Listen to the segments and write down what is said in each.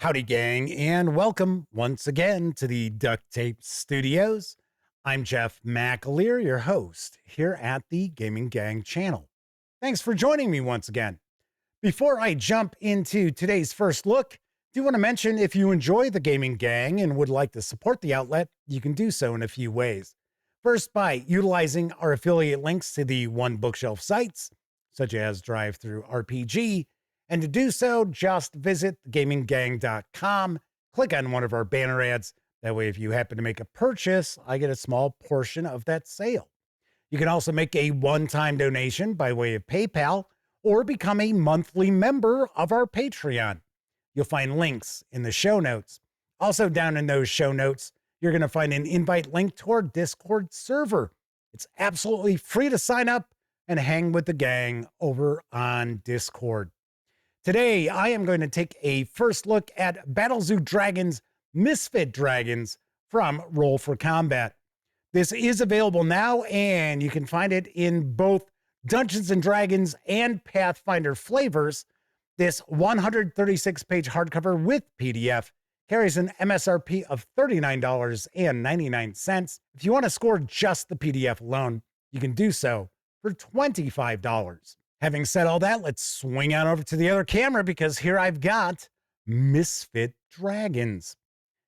Howdy, gang, and welcome once again to the Duct Tape Studios. I'm Jeff McAleer, your host here at the Gaming Gang channel. Thanks for joining me once again. Before I jump into today's first look, I do want to mention if you enjoy the Gaming Gang and would like to support the outlet, you can do so in a few ways. First, by utilizing our affiliate links to the One Bookshelf sites, such as Drive-Thru RPG. And to do so, just visit gaminggang.com, click on one of our banner ads. That way, if you happen to make a purchase, I get a small portion of that sale. You can also make a one-time donation by way of PayPal or become a monthly member of our Patreon. You'll find links in the show notes. Also down in those show notes, you're going to find an invite link to our Discord server. It's absolutely free to sign up and hang with the gang over on Discord. Today, I am going to take a first look at Battlezoo Dragons, Misfit Dragons from Roll for Combat. This is available now, and you can find it in both Dungeons & Dragons and Pathfinder flavors. This 136-page hardcover with PDF carries an MSRP of $39.99. If you want to score just the PDF alone, you can do so for $25. Having said all that, let's swing on over to the other camera because here I've got Misfit Dragons.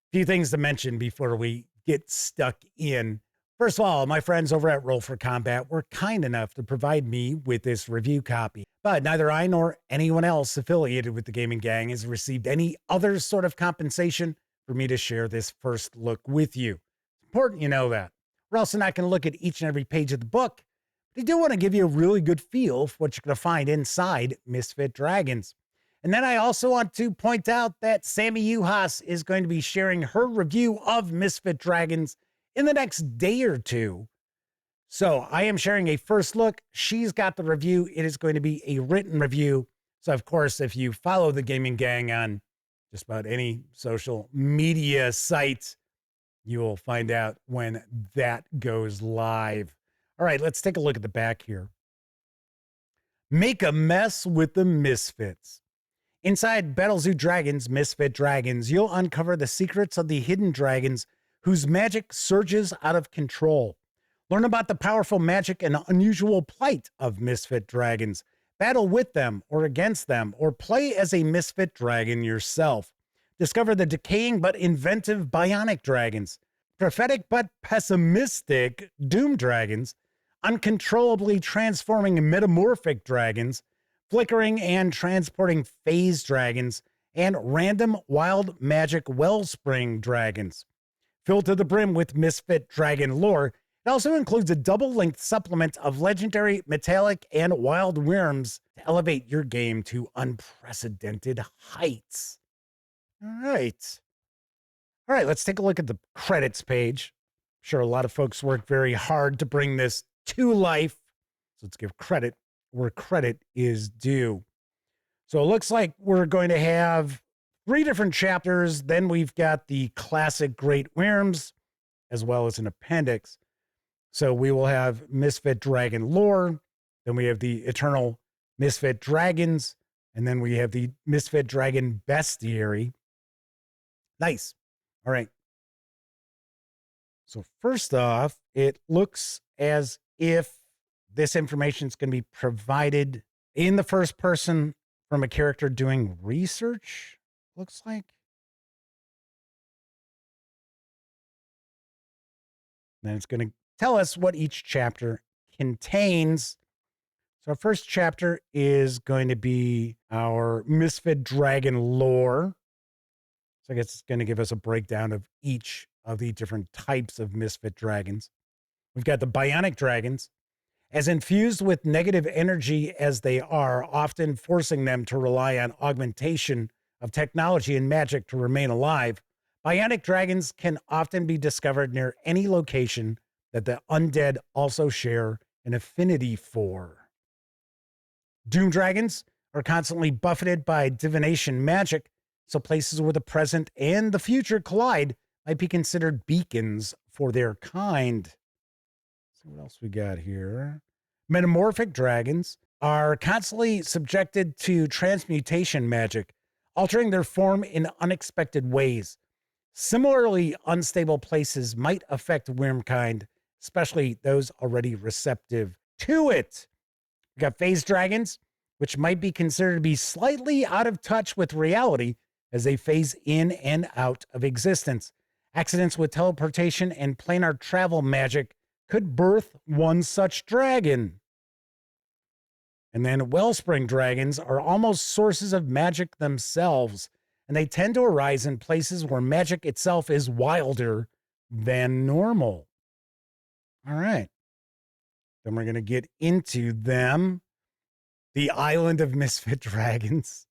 A few things to mention before we get stuck in. First of all, my friends over at Roll for Combat were kind enough to provide me with this review copy, but neither I nor anyone else affiliated with the Gaming Gang has received any other sort of compensation for me to share this first look with you. It's important you know that. We're also not going to look at each and every page of the book. They do want to give you a really good feel for what you're going to find inside Misfit Dragons. And then I also want to point out that Sammy Uhas is going to be sharing her review of Misfit Dragons in the next day or two. So I am sharing a first look. She's got the review. It is going to be a written review. So, of course, if you follow the Gaming Gang on just about any social media site, you will find out when that goes live. All right, let's take a look at the back here. Make a mess with the Misfits. Inside Battlezoo Dragons, Misfit Dragons, you'll uncover the secrets of the hidden dragons whose magic surges out of control. Learn about the powerful magic and unusual plight of Misfit Dragons. Battle with them or against them, or play as a Misfit Dragon yourself. Discover the decaying but inventive bionic dragons, prophetic but pessimistic doom dragons, uncontrollably transforming metamorphic dragons, flickering and transporting phase dragons, and random wild magic wellspring dragons. Filled to the brim with Misfit Dragon lore, it also includes a double-length supplement of legendary, metallic, and wild Wyrms to elevate your game to unprecedented heights. All right, let's take a look at the credits page. I'm sure a lot of folks worked very hard to bring this to life. So let's give credit where credit is due. So it looks like we're going to have 3 different chapters. Then we've got the classic Great Wyrms, as well as an appendix. So we will have Misfit Dragon lore. Then we have the Eternal Misfit Dragons. And then we have the Misfit Dragon Bestiary. Nice. All right. So first off, it looks as if this information is going to be provided in the first person from a character doing research, looks like. Then it's going to tell us what each chapter contains. So our first chapter is going to be our Misfit Dragon lore. So I guess it's going to give us a breakdown of each of the different types of Misfit Dragons. We've got the bionic dragons. As infused with negative energy as they are, often forcing them to rely on augmentation of technology and magic to remain alive, bionic dragons can often be discovered near any location that the undead also share an affinity for. Doom dragons are constantly buffeted by divination magic, so places where the present and the future collide might be considered beacons for their kind. So what else we got here? Metamorphic dragons are constantly subjected to transmutation magic, altering their form in unexpected ways. Similarly, unstable places might affect Wyrmkind, especially those already receptive to it. We got phase dragons, which might be considered to be slightly out of touch with reality as they phase in and out of existence. Accidents with teleportation and planar travel magic could birth one such dragon. And then wellspring dragons are almost sources of magic themselves, and they tend to arise in places where magic itself is wilder than normal. All right. Then we're going to get into them. The Island of Misfit Dragons.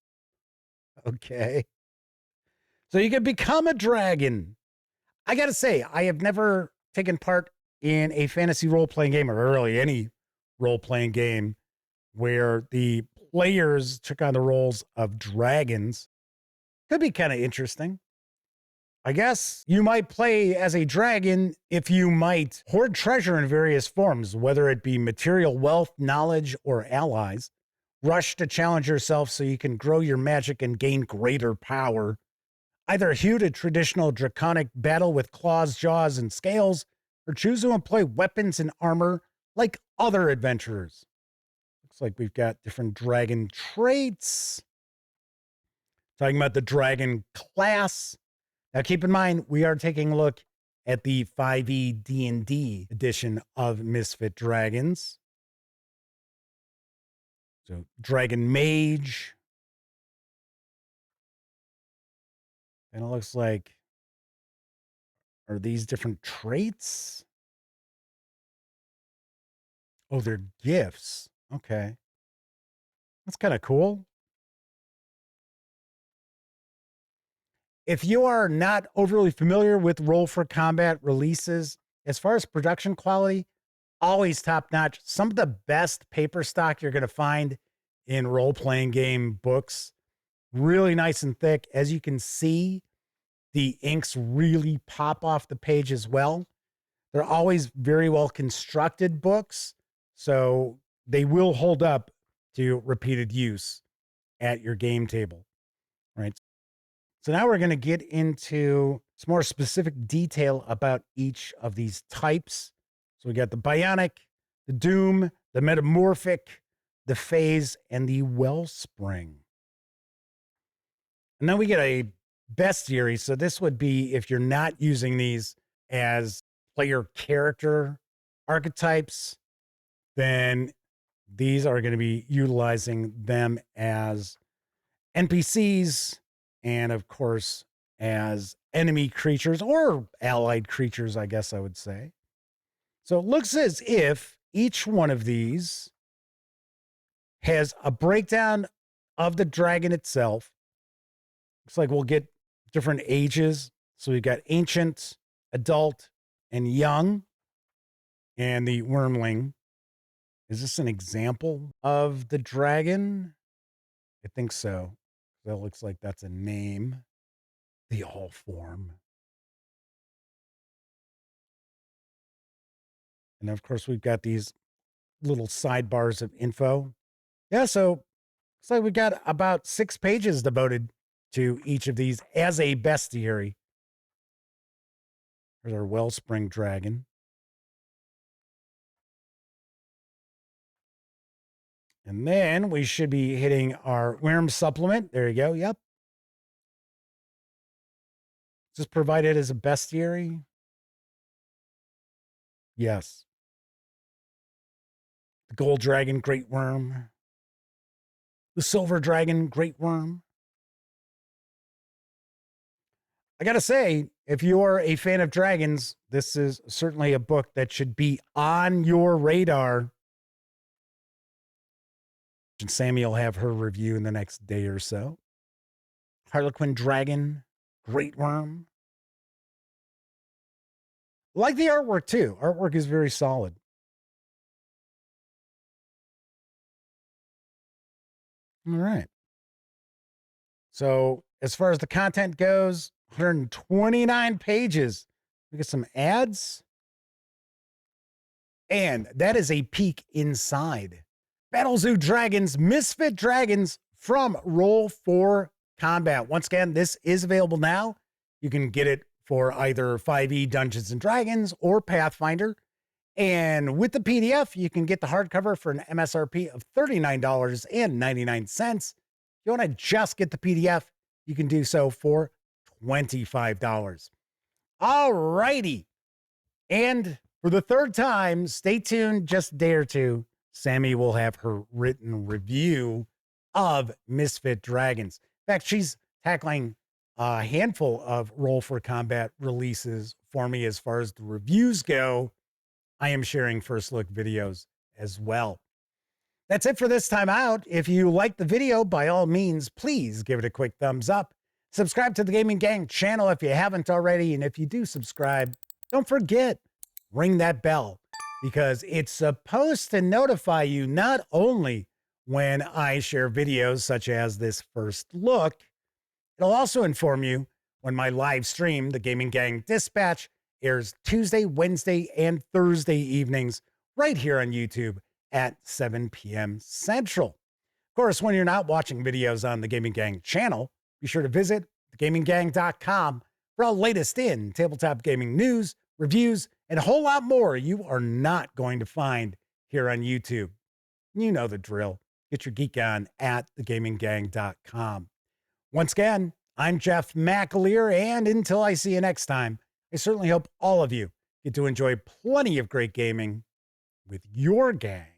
Okay. So you can become a dragon. I got to say, I have never taken part in a fantasy role-playing game, or really any role-playing game, where the players took on the roles of dragons. Could be kind of interesting. I guess you might play as a dragon if you might hoard treasure in various forms, whether it be material wealth, knowledge, or allies. Rush to challenge yourself so you can grow your magic and gain greater power. Either hew a traditional draconic battle with claws, jaws, and scales, or choose to employ weapons and armor like other adventurers. Looks like we've got different dragon traits. Talking about the dragon class. Now keep in mind, we are taking a look at the 5e D&D edition of Misfit Dragons. So Dragon Mage. And it looks like, are these different traits? Oh, they're gifts. Okay. That's kind of cool. If you are not overly familiar with Roll for Combat releases, as far as production quality, always top notch. Some of the best paper stock you're going to find in role-playing game books. Really nice and thick. As you can see, the inks really pop off the page as well. They're always very well constructed books, so they will hold up to repeated use at your game table, right? So now we're going to get into some more specific detail about each of these types. So we got the bionic, the doom, the metamorphic, the phase, and the wellspring. And then we get a bestiary. So this would be if you're not using these as player character archetypes, then these are going to be utilizing them as NPCs and, of course, as enemy creatures or allied creatures, I guess I would say. So it looks as if each one of these has a breakdown of the dragon itself. Looks like we'll get different ages. So we've got ancient, adult, and young, and the wormling. Is this an example of the dragon? I think so. That looks like that's a name. The all form. And of course, we've got these little sidebars of info. Yeah, so looks like we've got about 6 pages devoted to each of these as a bestiary. There's our wellspring dragon. And then we should be hitting our Wyrm supplement. There you go. Yep. Is this provided as a bestiary? Yes. The gold dragon, Great Wyrm. The silver dragon, Great Wyrm. I gotta say, if you're a fan of dragons, this is certainly a book that should be on your radar. And Sammy will have her review in the next day or so. Harlequin dragon, Great Wyrm. I like the artwork too. Artwork is very solid. All right. So as far as the content goes, 129 pages. We get some ads. And that is a peek inside Battlezoo Dragons, Misfit Dragons from Roll for Combat. Once again, this is available now. You can get it for either 5e Dungeons and Dragons or Pathfinder. And with the PDF, you can get the hardcover for an MSRP of $39.99. If you want to just get the PDF, you can do so for $25. All righty. And for the third time, stay tuned just a day or two. Sammy will have her written review of Misfit Dragons. In fact, she's tackling a handful of Roll for Combat releases for me as far as the reviews go. I am sharing first look videos as well. That's it for this time out. If you like the video, by all means, please give it a quick thumbs up. Subscribe to the Gaming Gang channel if you haven't already. And if you do subscribe, don't forget, ring that bell, because it's supposed to notify you not only when I share videos such as this first look, it'll also inform you when my live stream, the Gaming Gang Dispatch, airs Tuesday, Wednesday, and Thursday evenings right here on YouTube at 7 p.m. Central. Of course, when you're not watching videos on the Gaming Gang channel, be sure to visit thegaminggang.com for all latest in tabletop gaming news, reviews, and a whole lot more you are not going to find here on YouTube. You know the drill. Get your geek on at thegaminggang.com. Once again, I'm Jeff McAleer, and until I see you next time, I certainly hope all of you get to enjoy plenty of great gaming with your gang.